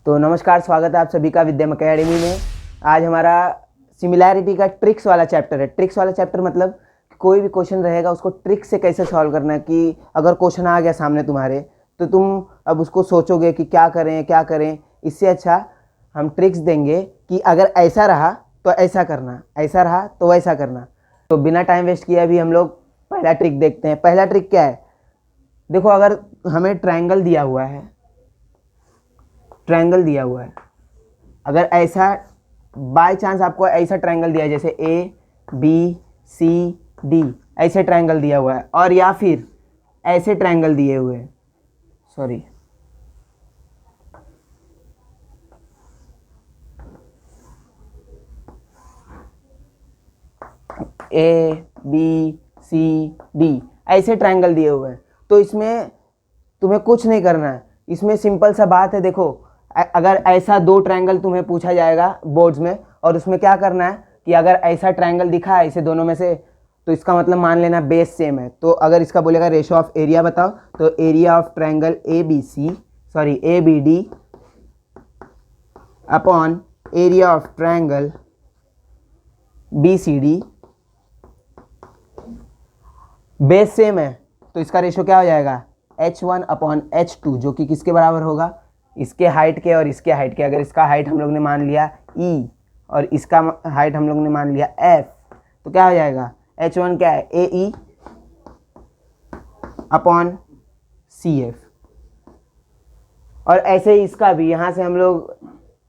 तो नमस्कार, स्वागत है आप सभी का विद्यम अकेडमी में। आज हमारा सिमिलैरिटी का ट्रिक्स वाला चैप्टर है। ट्रिक्स वाला चैप्टर मतलब कोई भी क्वेश्चन रहेगा उसको ट्रिक से कैसे सॉल्व करना है, कि अगर क्वेश्चन आ गया सामने तुम्हारे तो तुम अब उसको सोचोगे कि क्या करें। इससे अच्छा हम ट्रिक्स देंगे कि अगर ऐसा रहा तो ऐसा करना, ऐसा रहा तो वैसा करना। तो बिना टाइम वेस्ट किए अभी हम लोग पहला ट्रिक देखते हैं। पहला ट्रिक क्या है, देखो अगर हमें ट्रायंगल दिया हुआ है, अगर ऐसा बाय चांस आपको ऐसा ट्रायंगल दिया है जैसे ए बी सी डी, ऐसे ट्रायंगल दिया हुआ है, और या फिर ऐसे ट्रायंगल दिए हुए हैं, sorry A B C D, ऐसे ट्रायंगल दिए हुए हैं, तो इसमें तुम्हें कुछ नहीं करना है। इसमें सिंपल सा बात है, देखो अगर ऐसा दो ट्रायंगल तुम्हें पूछा जाएगा बोर्ड्स में, और उसमें क्या करना है कि अगर ऐसा ट्रायंगल दिखा है इसे दोनों में से, तो इसका मतलब मान लेना बेस सेम है। तो अगर इसका बोलेगा रेशो ऑफ एरिया बताओ, तो area of triangle A B D upon area of triangle B C D, base same है तो इसका रेशो क्या हो जाएगा h1 अपॉन h2, जो कि किसके बराबर होगा, इसके हाइट के और इसके हाइट के। अगर इसका हाइट हम लोग ने मान लिया e और इसका हाइट हम लोग ने मान लिया f, तो क्या हो जाएगा h1 क्या है ए ई अपॉन सी एफ। और ऐसे ही इसका भी यहाँ से हम लोग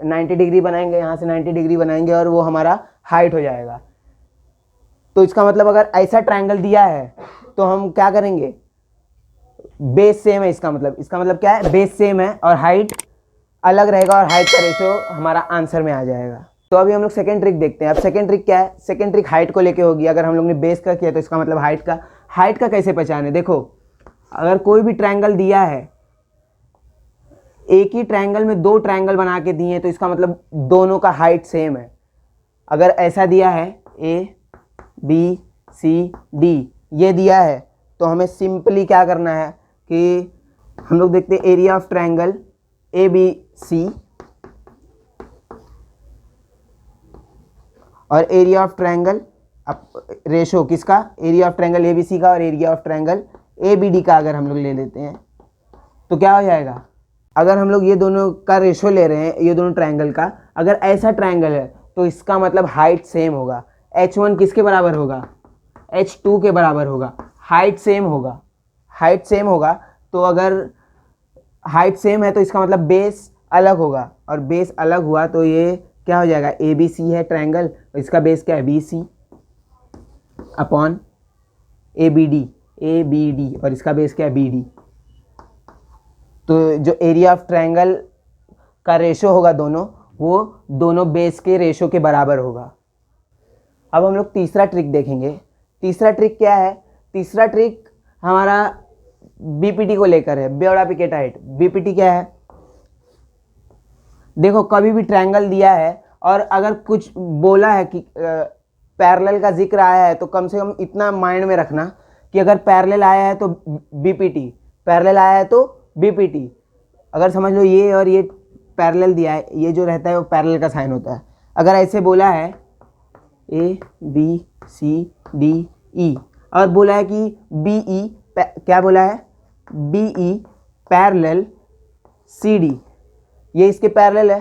90 डिग्री बनाएंगे, यहाँ से 90 डिग्री बनाएंगे, और वो हमारा हाइट हो जाएगा। तो इसका मतलब अगर ऐसा ट्रायंगल दिया है तो हम क्या करेंगे, बेस सेम है, इसका मतलब क्या है, बेस सेम है और हाइट अलग रहेगा, और हाइट का रेशो हमारा आंसर में आ जाएगा। तो अभी हम लोग सेकंड ट्रिक देखते हैं। अब सेकंड ट्रिक क्या है, सेकंड ट्रिक हाइट को लेके होगी। अगर हम लोग ने बेस का किया तो इसका मतलब हाइट का कैसे पहचाने। देखो अगर कोई भी ट्रायंगल दिया है, एक ही ट्रायंगल में दो ट्रायंगल बना के दिए तो इसका मतलब दोनों का हाइट सेम है। अगर ऐसा दिया है ए बी सी डी, ये दिया है, तो हमें सिंपली क्या करना है कि हम लोग देखते हैं area of triangle A B C और एरिया ऑफ ट्रायंगल, रेशो किसका, area of triangle A B C का और area of triangle A B D का अगर हम लोग ले लेते हैं तो क्या हो जाएगा। अगर हम लोग ये दोनों का रेशो ले रहे हैं, ये दोनों ट्रायंगल का, अगर ऐसा ट्रायंगल है तो इसका मतलब हाइट सेम होगा। h1 किसके बराबर होगा, h2 के बराबर होगा। हाइट सेम होगा, तो अगर हाइट सेम है तो इसका मतलब बेस अलग होगा, और बेस अलग हुआ तो ये क्या हो जाएगा, ए बी सी है ट्रायंगल, और इसका बेस क्या है B C upon A B D, और इसका बेस क्या है बी डी। तो जो एरिया ऑफ ट्रायंगल का रेशो होगा दोनों, वो दोनों बेस के रेशो के बराबर होगा। अब हम लोग तीसरा ट्रिक देखेंगे। तीसरा ट्रिक क्या है, तीसरा ट्रिक हमारा बीपीटी को लेकर है, बेवड़ा पिकेट हाइट। बीपीटी क्या है, देखो कभी भी ट्रायंगल दिया है और अगर कुछ बोला है कि पैरेलल का जिक्र आया है, तो कम से कम इतना माइंड में रखना कि अगर पैरेलल आया है तो बीपीटी, पैरेलल आया है तो बीपीटी। अगर समझ लो ये और ये पैरेलल दिया है, ये जो रहता है वो पैरेलल का साइन होता है। अगर ऐसे बोला है A B C D E, और बोला है कि बी ई, क्या बोला है, B E parallel C D, ये इसके पैरेलल है,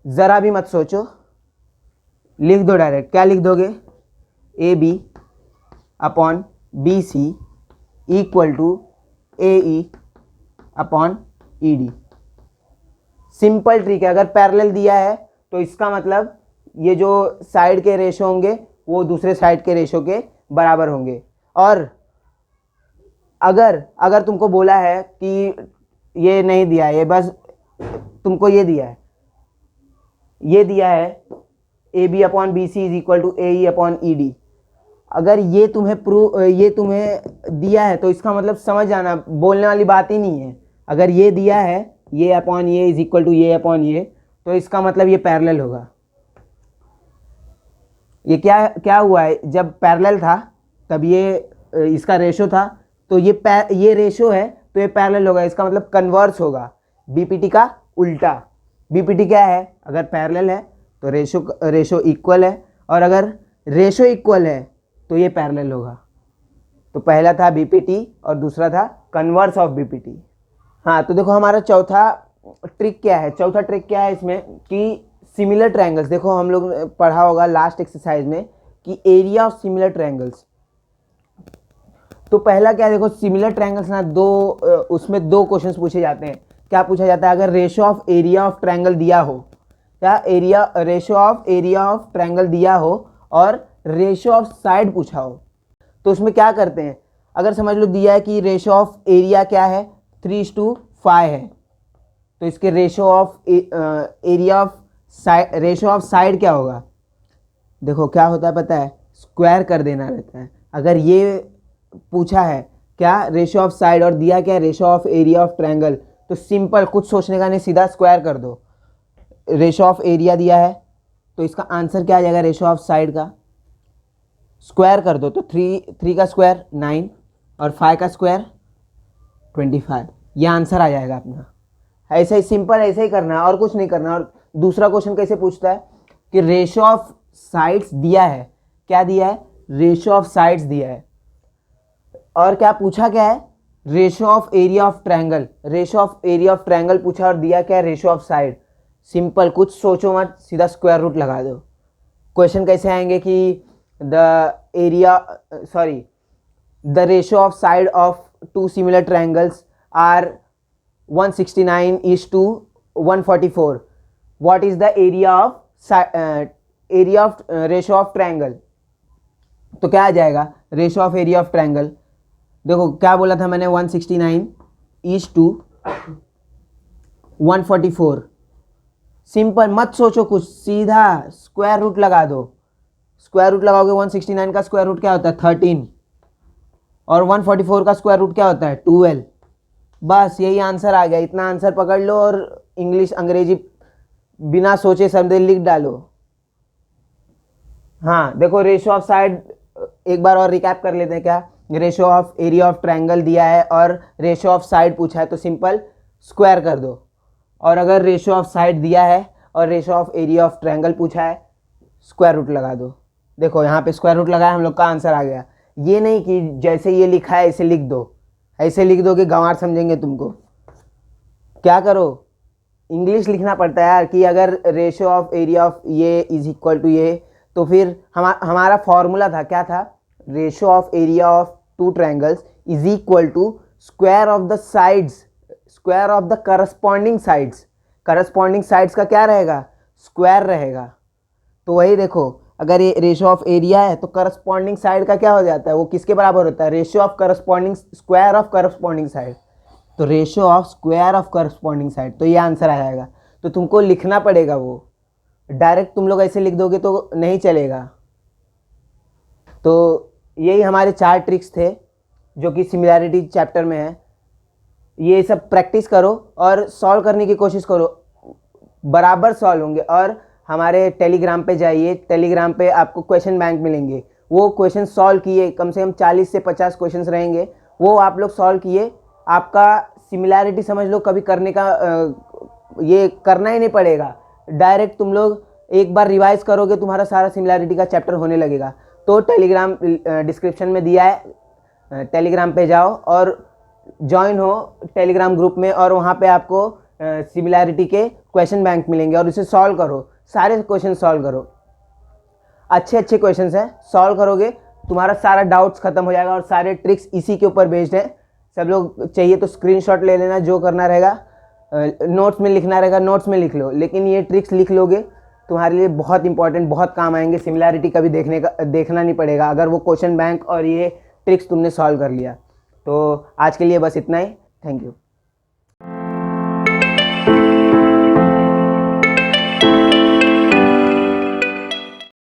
ज़रा भी मत सोचो, लिख दो डायरेक्ट। क्या लिख दोगे, A B upon B C equal to A E upon E D. Simple trick है। अगर पैरेलल दिया है तो इसका मतलब ये जो साइड के रेशो होंगे वो दूसरे साइड के रेशो के बराबर होंगे। और अगर तुमको बोला है कि ये नहीं दिया है, ये बस तुमको ये दिया है A B upon B C is equal to A E upon E D, अगर ये तुम्हें दिया है तो इसका मतलब समझ जाना, बोलने वाली बात ही नहीं है। अगर ये दिया है ये अपॉन ये इज इक्वल टू ये अपॉन ये, तो इसका मतलब ये पैरेलल होगा। ये क्या हुआ है, जब पैरेलल था तब ये इसका रेशो था, तो ये रेशो है तो ये पैरेलल होगा, इसका मतलब कन्वर्स होगा, बीपीटी का उल्टा। बीपीटी क्या है, अगर पैरेलल है तो रेशो इक्वल है, और अगर रेशो इक्वल है तो ये पैरेलल होगा। तो पहला था बीपीटी और दूसरा था कन्वर्स ऑफ बीपीटी। हाँ, तो देखो हमारा चौथा ट्रिक क्या है, चौथा ट्रिक क्या है इसमें कि सिमिलर ट्रायंगल्स। देखो हम लोग ने पढ़ा होगा लास्ट एक्सरसाइज में कि एरिया ऑफ सिमिलर ट्रायंगल्स। तो पहला क्या है, देखो सिमिलर ट्रायंगल्स ना उसमें दो क्वेश्चंस पूछे जाते हैं। क्या पूछा जाता है, अगर ratio of area of triangle दिया हो, क्या ratio of area of triangle दिया हो और रेशो ऑफ साइड पूछा हो, तो उसमें क्या करते हैं, अगर समझ लो दिया है कि रेशो ऑफ एरिया क्या है 3:5 है, तो इसके ratio of area of ratio of side क्या होगा, देखो क्या होता है पता है, स्क्वायर कर देना रहता है। अगर ये पूछा है क्या रेशो ऑफ साइड और दिया क्या ratio of area of triangle, तो सिंपल कुछ सोचने का नहीं, सीधा स्क्वायर कर दो। रेशो ऑफ एरिया दिया है तो इसका आंसर क्या आ जाएगा, रेशो ऑफ साइड का स्क्वायर कर दो, तो 3 का स्क्वायर 9 और 5 का स्क्वायर 25, ये आंसर आ जाएगा अपना। ऐसे ही सिंपल ऐसे ही करना है और कुछ नहीं करना। और दूसरा क्वेश्चन कैसे पूछता है कि रेशो ऑफ साइड्स दिया है, क्या दिया है, रेशो ऑफ साइड्स दिया है, और क्या पूछा क्या है, ratio of area of triangle. Ratio of area of triangle पूछा और दिया क्या है, रेशो ऑफ साइड। सिंपल कुछ सोचो मत, सीधा स्क्वायर रूट लगा दो। क्वेश्चन कैसे आएंगे कि the ratio of side of two similar triangles are 169:144, what is the area of ratio of triangle. तो क्या आ जाएगा, ratio of area of triangle, देखो क्या बोला था मैंने, 169:144। सिंपल मत सोचो कुछ, सीधा स्क्वायर रूट लगा दो। स्क्वायर रूट लगाओगे 169 का स्क्वायर रूट क्या होता है 13, और 144 का स्क्वायर रूट क्या होता है 12। बस यही आंसर आ गया। इतना आंसर पकड़ लो और इंग्लिश अंग्रेजी बिना सोचे समझे लिख डालो। हाँ देखो, रेशो ऑफ साइड एक बार और रिकैप कर लेते हैं। क्या, ratio of area of triangle दिया है और रेशो ऑफ साइड पूछा है, तो सिंपल स्क्वायर कर दो। और अगर रेशो ऑफ साइड दिया है और ratio of area of triangle पूछा है, स्क्वायर रूट लगा दो। देखो यहाँ पे स्क्वायर रूट लगाया, हम लोग का आंसर आ गया। ये नहीं कि जैसे ये लिखा है ऐसे लिख दो, ऐसे लिख दो कि गंवार समझेंगे तुमको। क्या करो, इंग्लिश लिखना पड़ता है यार, कि अगर रेशो ऑफ एरिया ऑफ ये इज इक्वल टू ये, तो फिर हमारा फॉर्मूला था, क्या था, ratio of area of two triangles is equal to square of the sides, square of the corresponding sides. Corresponding sides का क्या रहेगा, स्क्वायर रहेगा। तो वही देखो, अगर ये रेशो ऑफ एरिया है तो करस्पॉन्डिंग साइड का क्या हो जाता है, वो किसके बराबर होता है, ratio of corresponding square of corresponding side. तो ratio of square of corresponding side, तो ये आंसर आ जाएगा। तो तुमको लिखना पड़ेगा, वो डायरेक्ट तुम लोग ऐसे लिख दोगे तो नहीं चलेगा। तो यही हमारे 4 ट्रिक्स थे जो कि सिमिलैरिटी चैप्टर में है। ये सब प्रैक्टिस करो और सॉल्व करने की कोशिश करो, बराबर सॉल्व होंगे। और हमारे टेलीग्राम पे जाइए, टेलीग्राम पे आपको क्वेश्चन बैंक मिलेंगे, वो क्वेश्चन सॉल्व किए, कम से कम 40 से 50 क्वेश्चंस रहेंगे, वो आप लोग सॉल्व किए, आपका सिमिलैरिटी समझ लो कभी करने का ये करना ही नहीं पड़ेगा। डायरेक्ट तुम लोग एक बार रिवाइज करोगे, तुम्हारा सारा सिमिलैरिटी का चैप्टर होने लगेगा। तो टेलीग्राम डिस्क्रिप्शन में दिया है, टेलीग्राम पे जाओ और ज्वाइन हो टेलीग्राम ग्रुप में, और वहाँ पे आपको सिमिलैरिटी के क्वेश्चन बैंक मिलेंगे और उसे सॉल्व करो, सारे क्वेश्चन सॉल्व करो। अच्छे अच्छे क्वेश्चंस हैं, सॉल्व करोगे तुम्हारा सारा डाउट्स खत्म हो जाएगा, और सारे ट्रिक्स इसी के ऊपर बेस्ड है। सब लोग चाहिए तो स्क्रीनशॉट ले लेना, जो करना रहेगा नोट्स में लिखना रहेगा, नोट्स में लिख लो, लेकिन ये ट्रिक्स लिख लोगे तुम्हारे लिए बहुत इंपॉर्टेंट, बहुत काम आएंगे। सिमिलैरिटी कभी देखना नहीं पड़ेगा अगर वो क्वेश्चन बैंक और ये ट्रिक्स तुमने सॉल्व कर लिया। तो आज के लिए बस इतना ही, थैंक यू।